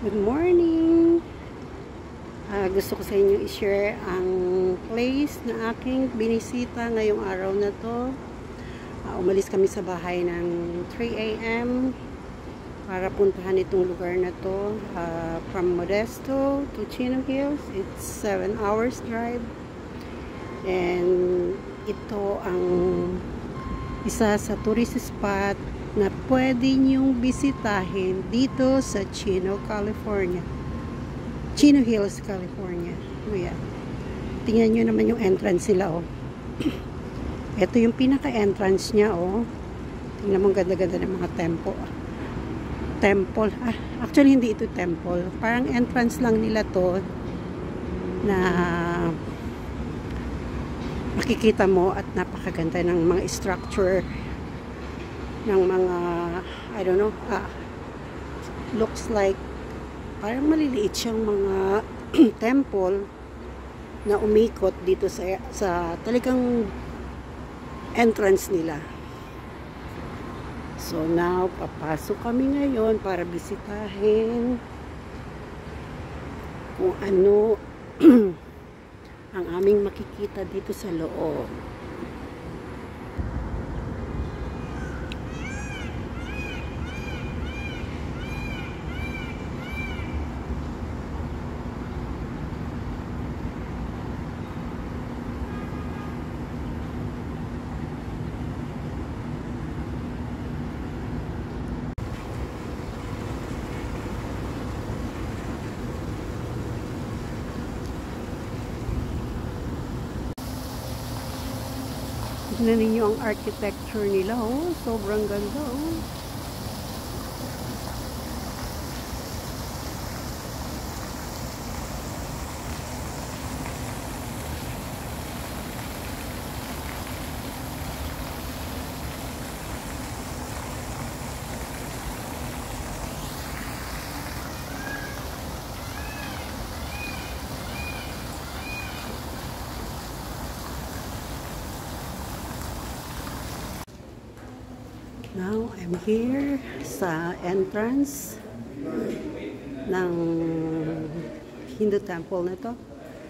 Good morning! Gusto ko sa inyo i-share ang place na aking binisita ngayong araw na to. Umalis kami sa bahay ng 3 a.m. para puntahan itong lugar na to. From Modesto to Chino Hills. It's 7 hours drive. And ito ang isa sa tourist spot na pwede nyong bisitahin dito sa Chino, California. Chino Hills, California. Ayan. Tingnan nyo naman yung entrance nila, oh. Ito yung pinaka-entrance niya, oh. Tingnan mo, ganda-ganda ng mga temple. Actually, hindi ito temple. Parang entrance lang nila to na makikita mo at napakaganda ng mga structure ng mga, I don't know, looks like parang maliliit siyang mga temple na umikot dito sa talagang entrance nila. So now, papasok kami ngayon para bisitahin kung ano ang aming makikita dito sa loob. Tignan ninyo ang architecture nila, oh. Sobrang ganda, oh. Now, I'm here sa entrance ng Hindu temple na to.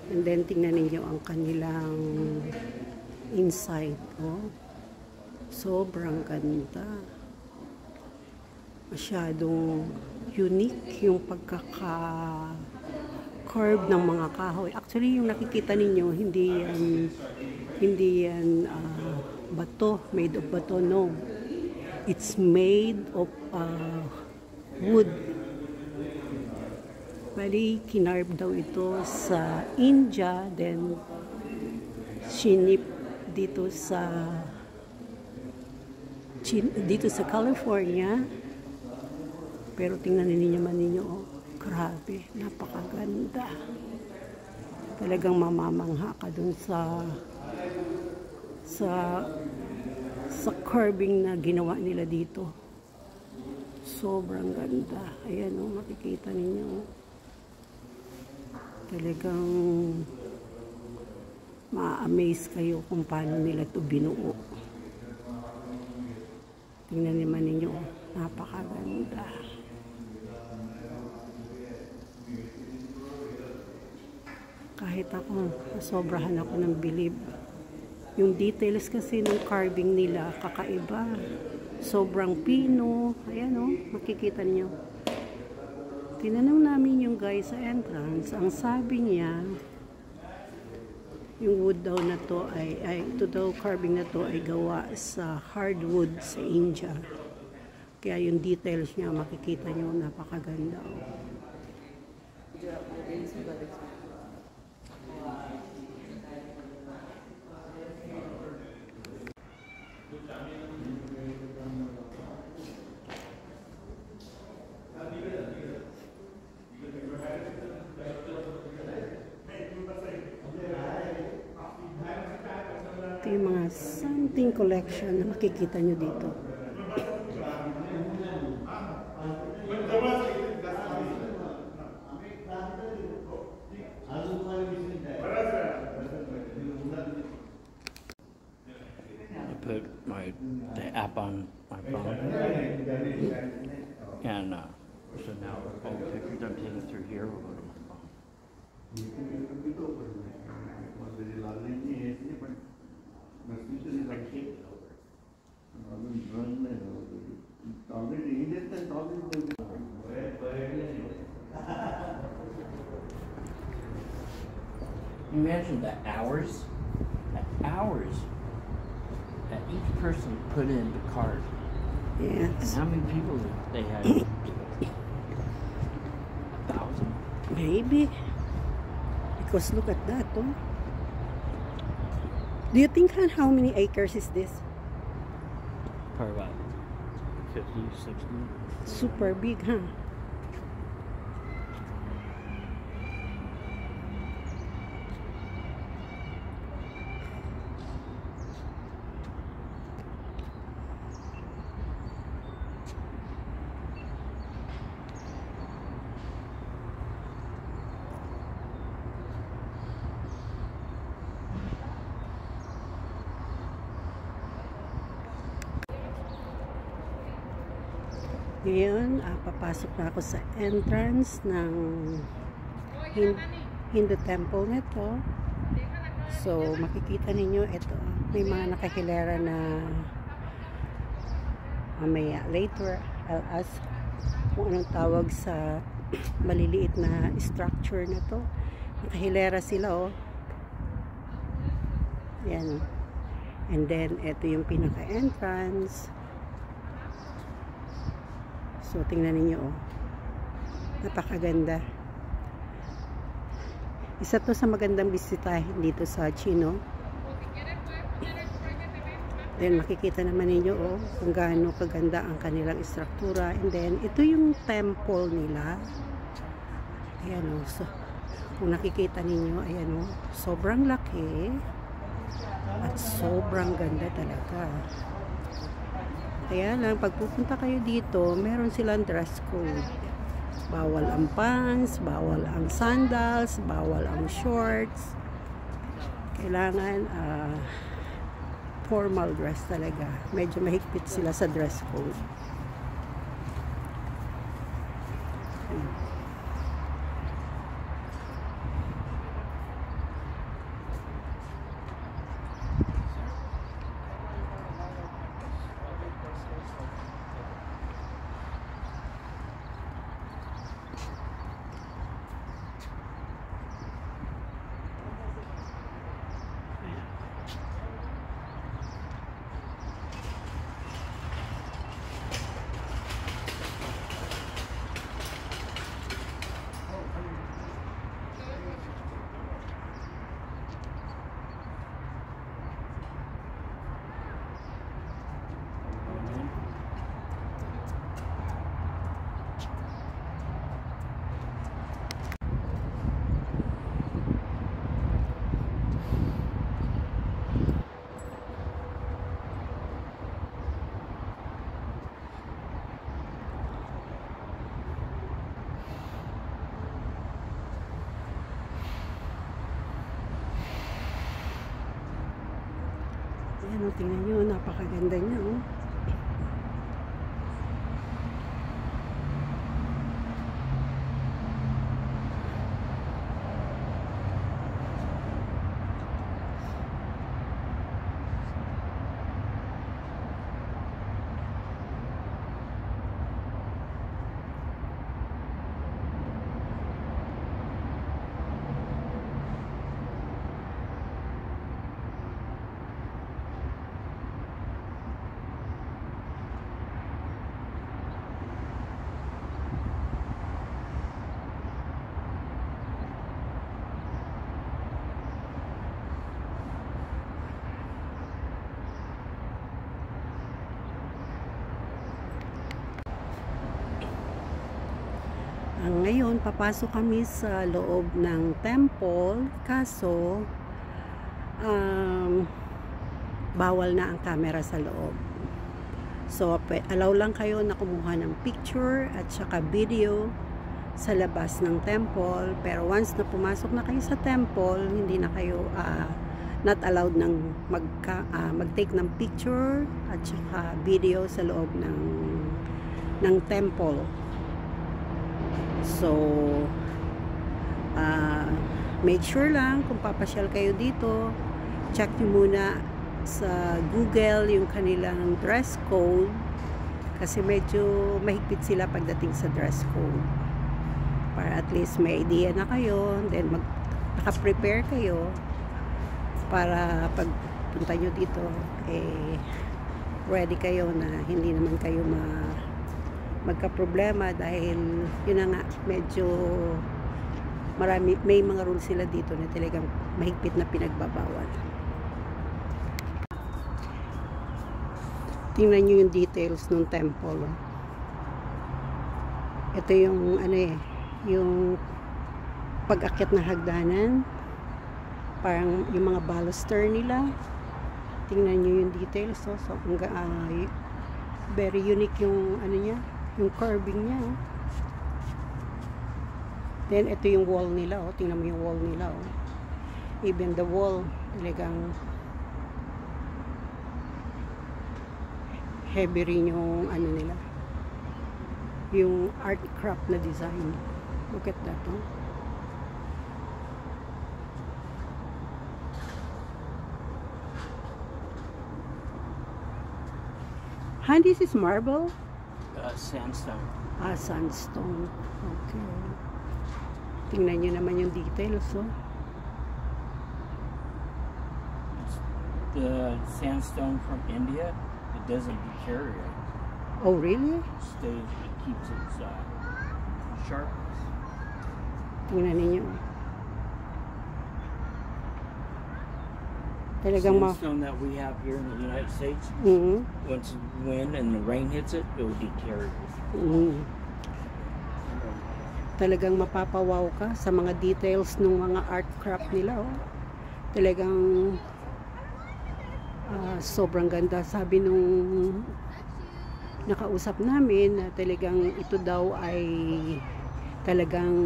And then, tingnan ninyo ang kanilang inside. Oh. Sobrang ganda. Masyadong unique yung pagkaka-curve ng mga kahoy. Actually, yung nakikita ninyo, hindi yan bato, made of bato, no. It's made of wood. Bali, kinarve daw ito sa India, then shinip dito sa California. Pero tingnan ninyo, oh, grabe, napakaganda. Talagang mamamangha ka dun sa carving na ginawa nila dito. Sobrang ganda. Ayan, oh, makikita ninyo. Talagang ma-amaze kayo kung paano nila ito binuo. Tingnan naman ninyo, oh, napakaganda. Kahit ako, sobrahan ako ng bilib. Yung details kasi ng carving nila, kakaiba. Sobrang pino. Ayan, oh, makikita niyo. Tinanong namin yung guy sa entrance. Ang sabi niya, yung wood daw na to ito daw, carving na to ay gawa sa hardwood sa India. Kaya yung details niya, makikita niyo, napakaganda. Ito yung mga something collection na makikita nyo dito. I put the app on my phone and So now all the pictures I'm taking through here will go to my phone. I taped it over. Imagine the hours that each person put in the card. Yes. And how many people they had? 1,000? Maybe. Because look at that, oh. Do you think how many acres is this? Probably about 50, 60. Super big, huh? Ngayon, papasok na ako sa entrance ng Hindu temple nito. So, makikita ninyo, ito, may mga nakahilera na mamaya later, I'll ask kung anong tawag sa maliliit na structure na to. Nakahilera sila, oh. Yan. And then, ito yung pinaka-entrance. So, tingnan ninyo, oh. Napakaganda. Isa to sa magandang bisitahin dito sa Chino. Then, makikita naman ninyo, oh, kung gaano kaganda ang kanilang istruktura. And then, ito yung temple nila. Ayan, oh. So, kung nakikita ninyo, ayan, oh, sobrang laki. At sobrang ganda talaga. Kaya lang, pag pupunta kayo dito, meron silang dress code. Bawal ang pants, bawal ang sandals, bawal ang shorts. Kailangan formal dress talaga. Medyo mahigpit sila sa dress code. Ayan, oh, tingnan nyo, napakaganda niya, oh. Ngayon, papasok kami sa loob ng temple, kaso bawal na ang camera sa loob. So, allow lang kayo na kumuha ng picture at saka video sa labas ng temple. Pero once na pumasok na kayo sa temple, hindi na kayo not allowed ng mag-take ng picture at saka video sa loob ng temple. So, make sure lang kung papasyal kayo dito, check nyo muna sa Google yung kanilang dress code kasi medyo mahigpit sila pagdating sa dress code para at least may idea na kayo, then naka-prepare kayo para pagpunta nyo dito ready kayo na hindi naman kayo magka-problema dahil yun na nga, medyo may mga rules sila dito na talagang mahigpit na pinagbabawal. Tingnan nyo yung details ng temple. Ito yung yung pag-akyat na hagdanan, parang yung mga baluster nila. Tingnan nyo yung details. So very unique yung niya, yung curving niya. Then, ito yung wall nila, oh. Tingnan mo yung wall nila, oh. Even the wall, talagang heavy rin yung nila. Yung art craft na design. Look at that, oh. And this is marble? Sandstone. Sandstone. Okay. Tingnan nyo naman yung details, oh. The sandstone from India, it doesn't deteriorate. Oh, really? It keeps its sharpness. Tingnan ninyo. Talagang sandstone that we have here in the United States, once the wind and the rain hits it, it will deteriorate. Talagang mapapawaw ka sa mga details ng mga art craft nila, oh. Talagang sobrang ganda. Sabi nung nakausap namin na talagang ito daw ay talagang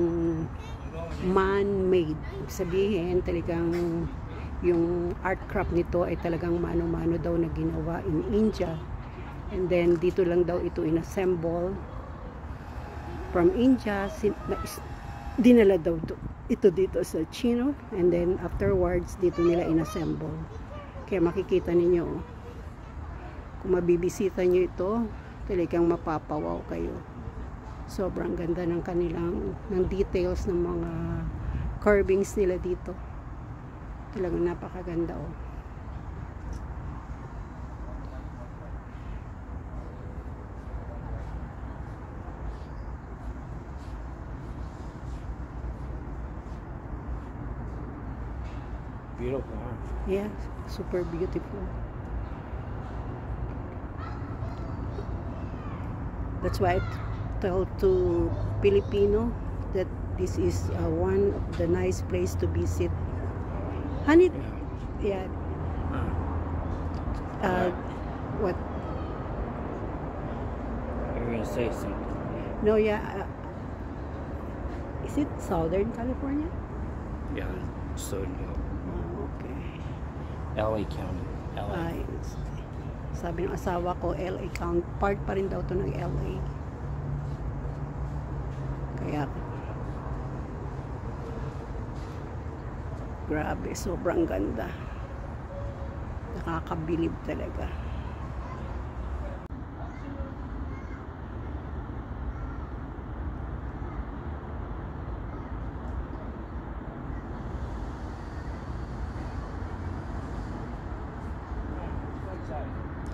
man-made. Sabihin, talagang yung art craft nito ay talagang mano-mano daw na ginawa in India. And then dito lang daw ito inassemble from India, dinala daw ito dito sa Chino, and then afterwards dito nila inassemble. Kaya makikita ninyo, kung mabibisita nyo ito, talagang mapapawaw kayo. Sobrang ganda ng ng details ng mga carvings nila dito. Talagang napakaganda, oh. Beautiful, huh? Yeah, super beautiful. That's why I tell to Filipino that this is one of the nice place to visit. Honey, yeah. What? You're gonna say something. No, yeah. Is it Southern California? Yeah, Southern California. Okay. LA County. LA. Ay, sabi ng asawa ko, LA County. Part pa rin daw to ng LA. Kaya, grabe, sobrang ganda. Nakakabilib talaga.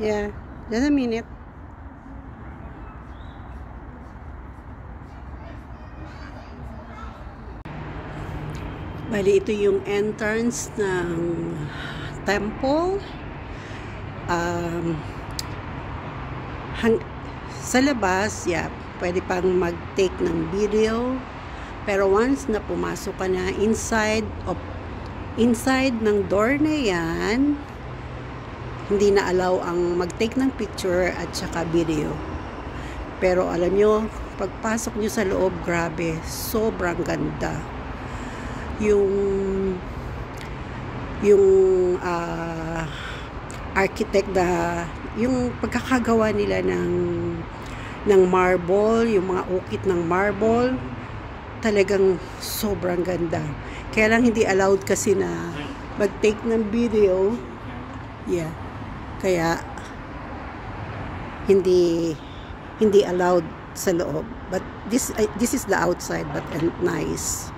Yeah, just a minute. Bali, ito yung entrance ng temple. Sa labas, yeah, pwede pang mag-take ng video. Pero once na pumasok ka na inside ng door na yan, hindi na allow ang mag-take ng picture at saka video. Pero alam nyo, pagpasok nyo sa loob, grabe, sobrang ganda. Yung architect yung pagkakagawa nila ng marble, yung mga ukit ng marble, talagang sobrang ganda. Kaya lang hindi allowed kasi na mag-take ng video. Yeah. Kaya hindi allowed sa loob. But this is the outside, but nice.